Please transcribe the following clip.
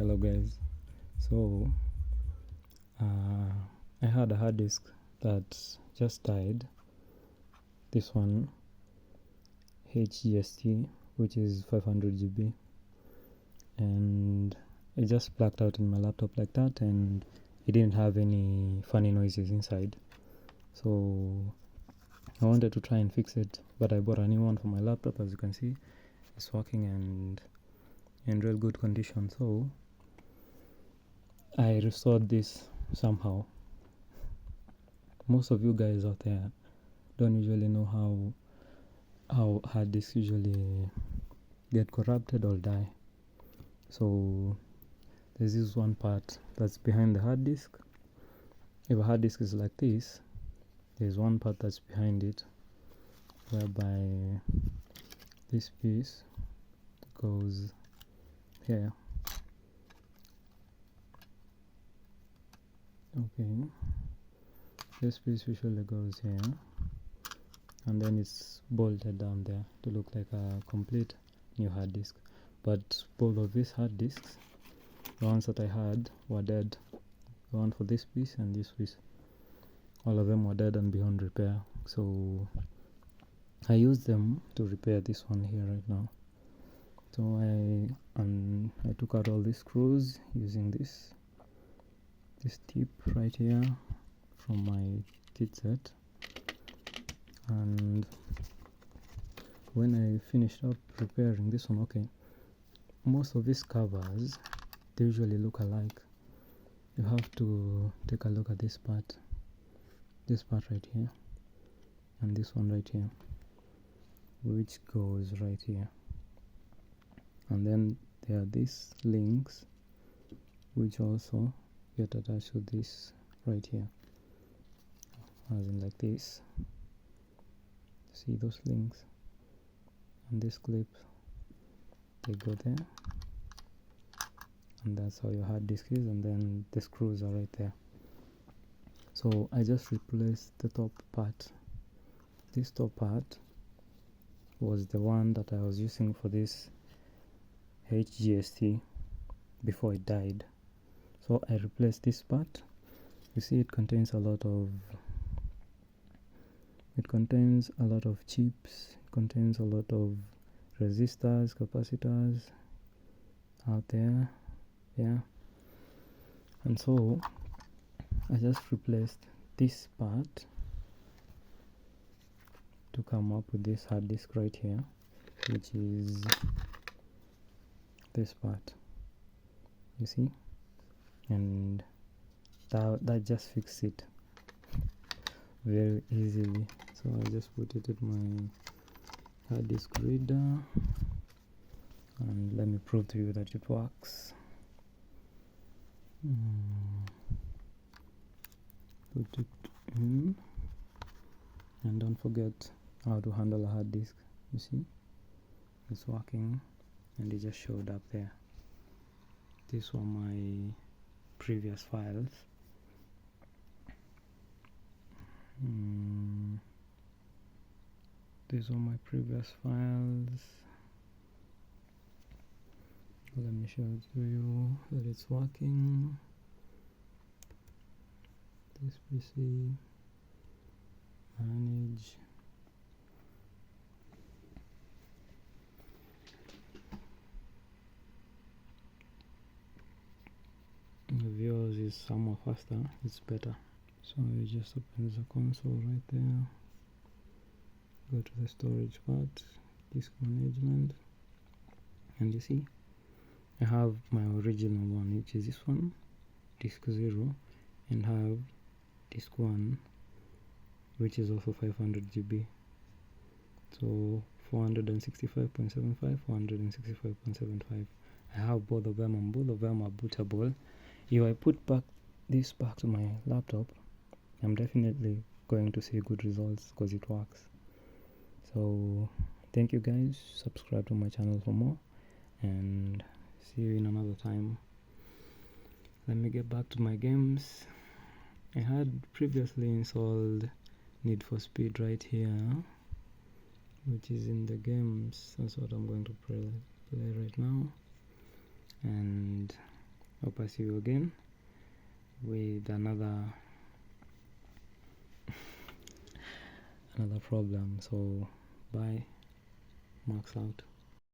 Hello guys. So I had a hard disk that just died. This one, HGST, which is 500 GB, and it just blacked out in my laptop like that, and it didn't have any funny noises inside. So I wanted to try and fix it, but I bought a new one for my laptop. As you can see, it's working and in real good condition. So I restored this somehow. Most of you guys out there don't usually know how hard disks usually get corrupted or die. So there's this one part that's behind the hard disk. If a hard disk is like this, there's one part that's behind it, whereby this piece goes here. Okay, this piece usually goes here, and then it's bolted down there to look like a complete new hard disk. But both of these hard disks, the ones that I had, were dead. The one for this piece and this piece, all of them were dead and beyond repair. So I used them to repair this one here right now. So I took out all these screws using this tip right here from my kit set, and when I finished up repairing this one, okay, most of these covers, they usually look alike. You have to take a look at this part right here, and this one right here, which goes right here. And then there are these links which also get attached to this right here, as in like this. See those links and this clip, they go there, and that's how your hard disk is, and then the screws are right there. So I just replaced the top part. This top part was the one that I was using for this HGST before it died. So I replaced this part. You see, it contains a lot of chips, it contains a lot of resistors, capacitors out there, yeah. And so I just replaced this part to come up with this hard disk right here, which is this part, you see, and that just fixed it very easily. So I just put it in my hard disk reader, and let me prove to you that it works. Put it in, and don't forget how to handle a hard disk. You see, it's working, and it just showed up there. These were my previous files. These are my previous files. Let me show it to you that it's working. This PC, manage. The viewers is somewhat faster, it's better. So you just open the console right there, go to the storage part, disk management, and you see I have my original one, which is this one, disk 0, and have disk 1, which is also 500 GB. So 465.75, 465.75. I have both of them, and both of them are bootable. If I put this back to my laptop, I'm definitely going to see good results because it works. So thank you guys, subscribe to my channel for more, and see you in another time. Let me get back to my games. I had previously installed Need for Speed right here, which is in the games. That's what I'm going to play right now. And Hope I see you again with another problem. So bye, Max out.